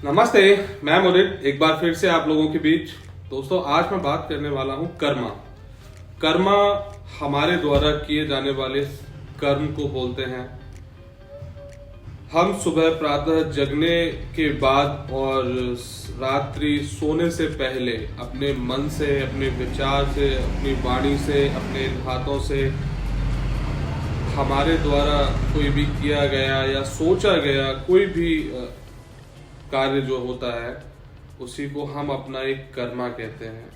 नमस्ते, मैं मुदित एक बार फिर से आप लोगों के बीच। दोस्तों, आज मैं बात करने वाला हूं कर्मा। कर्मा हमारे द्वारा किए जाने वाले कर्म को बोलते हैं। हम सुबह प्रातः जगने के बाद और रात्रि सोने से पहले अपने मन से, अपने विचार से, अपनी वाणी से, अपने हाथों से हमारे द्वारा कोई भी किया गया या सोचा गया कोई भी कार्य जो होता है उसी को हम अपना एक कर्मा कहते हैं।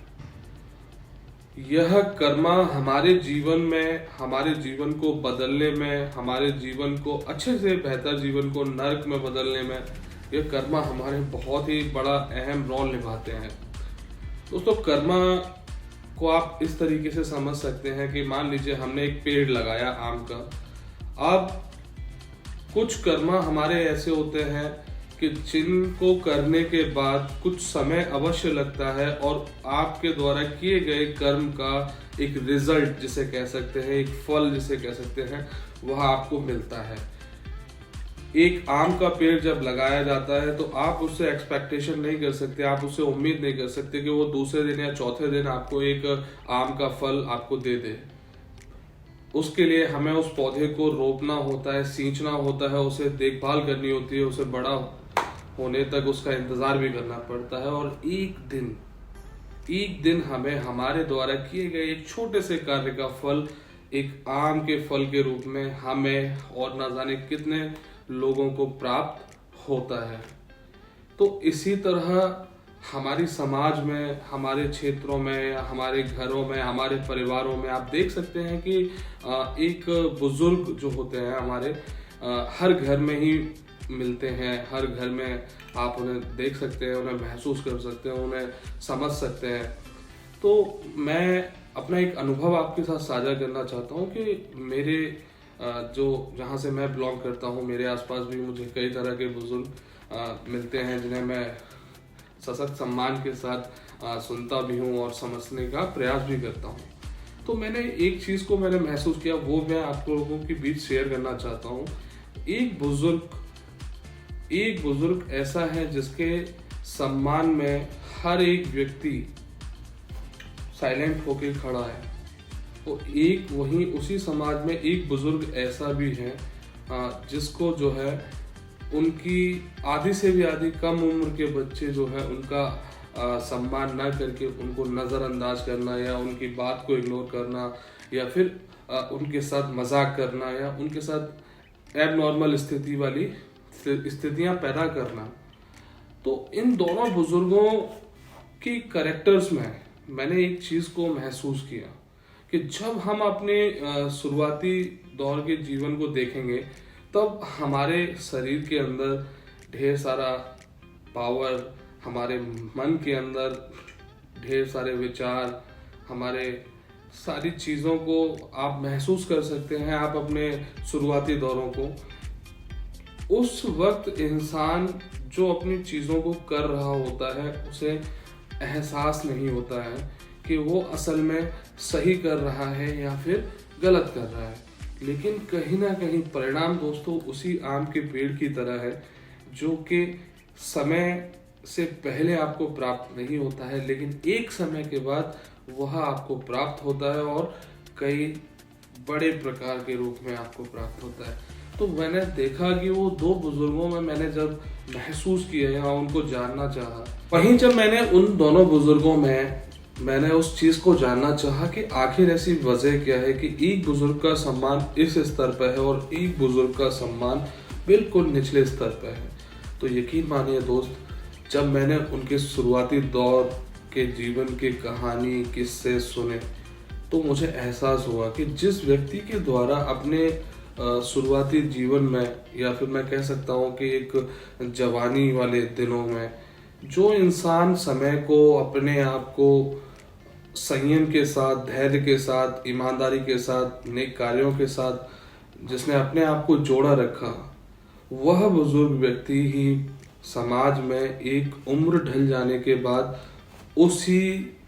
यह कर्मा हमारे जीवन में, हमारे जीवन को बदलने में, हमारे जीवन को अच्छे से बेहतर जीवन को नर्क में बदलने में यह कर्मा हमारे बहुत ही बड़ा अहम रोल निभाते हैं। दोस्तों, कर्मा को आप इस तरीके से समझ सकते हैं कि मान लीजिए हमने एक पेड़ लगाया आम का। अब कुछ कर्मा हमारे ऐसे होते हैं कि जिनको करने के बाद कुछ समय अवश्य लगता है और आपके द्वारा किए गए कर्म का एक रिजल्ट जिसे कह सकते हैं, एक फल जिसे कह सकते हैं, वह आपको मिलता है। एक आम का पेड़ जब लगाया जाता है तो आप उससे एक्सपेक्टेशन नहीं कर सकते, आप उससे उम्मीद नहीं कर सकते कि वो दूसरे दिन या चौथे दिन आपको एक आम का फल आपको दे दे। उसके लिए हमें उस पौधे को रोपना होता है, सींचना होता है, उसे देखभाल करनी होती है, उसे बड़ा होने तक उसका इंतजार भी करना पड़ता है। और एक दिन हमें हमारे द्वारा किए गए एक छोटे से कार्य का फल एक आम के फल के रूप में हमें और न जाने कितने लोगों को प्राप्त होता है। तो इसी तरह हमारी समाज में, हमारे क्षेत्रों में, हमारे घरों में, हमारे परिवारों में आप देख सकते हैं कि एक बुजुर्ग जो होते हैं हमारे, हर घर में ही मिलते हैं। हर घर में आप उन्हें देख सकते हैं, उन्हें महसूस कर सकते हैं, उन्हें समझ सकते हैं। तो मैं अपना एक अनुभव आपके साथ साझा करना चाहता हूँ कि मेरे जो जहाँ से मैं बिलोंग करता हूँ, मेरे आसपास भी मुझे कई तरह के बुजुर्ग मिलते हैं जिन्हें मैं सशक्त सम्मान के साथ सुनता भी हूँ और समझने का प्रयास भी करता हूँ। तो मैंने एक चीज़ को मैंने महसूस किया, वो मैं आप लोगों के बीच शेयर करना चाहता हूँ। एक बुजुर्ग ऐसा है जिसके सम्मान में हर एक व्यक्ति साइलेंट होकर खड़ा है। तो एक वहीं उसी समाज में एक बुजुर्ग ऐसा भी है जिसको जो है उनकी आधी से भी आधी कम उम्र के बच्चे जो है उनका सम्मान ना करके उनको नज़रअंदाज करना या उनकी बात को इग्नोर करना या फिर उनके साथ मजाक करना या उनके साथ एबनॉर्मल स्थितियां पैदा करना। तो इन दोनों बुजुर्गों की कैरेक्टर्स में मैंने एक चीज़ को महसूस किया कि जब हम अपने शुरुआती दौर के जीवन को देखेंगे तब हमारे शरीर के अंदर ढेर सारा पावर, हमारे मन के अंदर ढेर सारे विचार, हमारे सारी चीज़ों को आप महसूस कर सकते हैं। आप अपने शुरुआती दौरों को, उस वक्त इंसान जो अपनी चीज़ों को कर रहा होता है उसे एहसास नहीं होता है कि वो असल में सही कर रहा है या फिर गलत कर रहा है। लेकिन कहीं ना कहीं परिणाम दोस्तों उसी आम के पेड़ की तरह है जो कि समय से पहले आपको प्राप्त नहीं होता है, लेकिन एक समय के बाद वह आपको प्राप्त होता है और कई बड़े प्रकार के रूप में आपको प्राप्त होता है। तो मैंने देखा कि वो दो बुजुर्गों में मैंने जब महसूस किया या उनको जानना चाहा, वहीं जब मैंने उन दोनों बुजुर्गों में मैंने उस चीज़ को जानना चाहा कि आखिर ऐसी वजह क्या है कि एक बुजुर्ग का सम्मान इस स्तर पर है और एक बुजुर्ग का सम्मान बिल्कुल निचले स्तर पर है। तो यकीन मानिए दोस्त, जब मैंने उनके शुरुआती दौर के जीवन की कहानी, किस्से सुने तो मुझे एहसास हुआ कि जिस व्यक्ति के द्वारा अपने शुरुआती जीवन में या फिर मैं कह सकता हूँ कि एक जवानी वाले दिनों में जो इंसान समय को, अपने आप को संयम के साथ, धैर्य के साथ, ईमानदारी के साथ, नेक कार्यों के साथ जिसने अपने आप को जोड़ा रखा, वह बुजुर्ग व्यक्ति ही समाज में एक उम्र ढल जाने के बाद उसी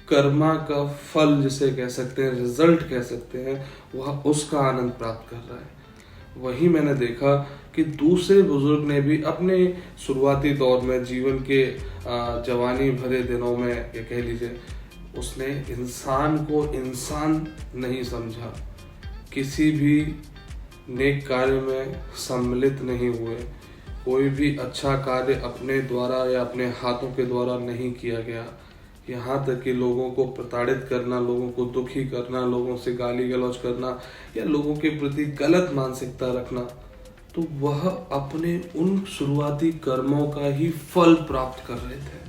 कर्मा का फल जिसे कह सकते हैं, रिजल्ट कह सकते हैं, वह उसका आनंद प्राप्त कर रहा है। वही मैंने देखा कि दूसरे बुजुर्ग ने भी अपने शुरुआती दौर में, जीवन के जवानी भरे दिनों में, ये कह लीजिए, उसने इंसान को इंसान नहीं समझा, किसी भी नेक कार्य में सम्मिलित नहीं हुए, कोई भी अच्छा कार्य अपने द्वारा या अपने हाथों के द्वारा नहीं किया गया। यहाँ तक कि लोगों को प्रताड़ित करना, लोगों को दुखी करना, लोगों से गाली गलौज करना या लोगों के प्रति गलत मानसिकता रखना, तो वह अपने उन शुरुआती कर्मों का ही फल प्राप्त कर रहे थे।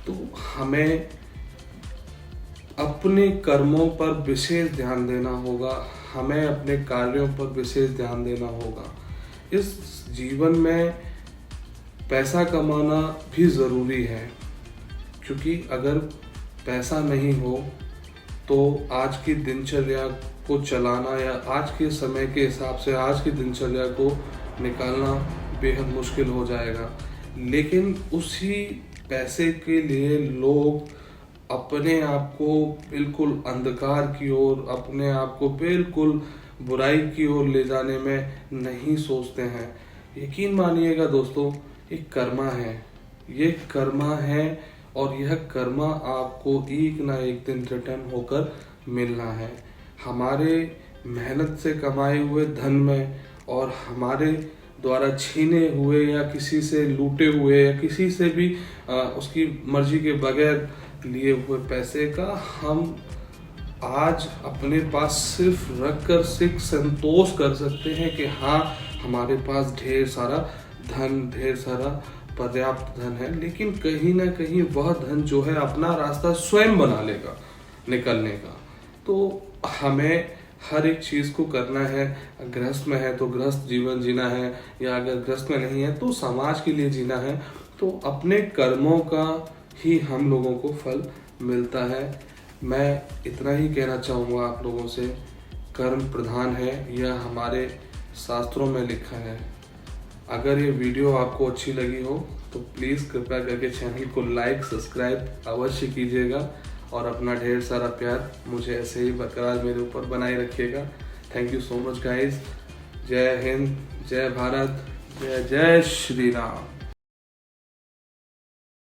तो हमें अपने कर्मों पर विशेष ध्यान देना होगा, हमें अपने कार्यों पर विशेष ध्यान देना होगा। इस जीवन में पैसा कमाना भी ज़रूरी है, क्योंकि अगर पैसा नहीं हो तो आज की दिनचर्या को चलाना या आज के समय के हिसाब से आज की दिनचर्या को निकालना बेहद मुश्किल हो जाएगा। लेकिन उसी पैसे के लिए लोग अपने आप को बिल्कुल अंधकार की ओर, अपने आप को बिल्कुल बुराई की ओर ले जाने में नहीं सोचते हैं। यकीन मानिएगा दोस्तों, ये कर्मा है, ये कर्मा है और यह कर्मा आपको एक ना एक दिन रिटर्न होकर मिलना है। हमारे मेहनत से कमाए हुए धन में और हमारे द्वारा छीने हुए या किसी से लूटे हुए या किसी से भी उसकी मर्जी के बगैर लिए हुए पैसे का हम आज अपने पास सिर्फ रखकर सिर्फ संतोष कर सकते हैं कि हाँ, हमारे पास ढेर सारा धन, ढेर सारा पर्याप्त धन है। लेकिन कहीं ना कहीं वह धन जो है अपना रास्ता स्वयं बना लेगा निकलने का। तो हमें हर एक चीज़ को करना है। गृहस्थ में है तो गृहस्थ जीवन जीना है, या अगर गृहस्थ में नहीं है तो समाज के लिए जीना है। तो अपने कर्मों का ही हम लोगों को फल मिलता है। मैं इतना ही कहना चाहूँगा आप लोगों से, कर्म प्रधान है, यह हमारे शास्त्रों में लिखा है। अगर ये वीडियो आपको अच्छी लगी हो तो प्लीज़ कृपया करके चैनल को लाइक, सब्सक्राइब अवश्य कीजिएगा और अपना ढेर सारा प्यार मुझे ऐसे ही बरकरार मेरे ऊपर बनाए रखिएगा। Thank you so much guys. जय हिंद, जय भारत, जय जय श्री राम।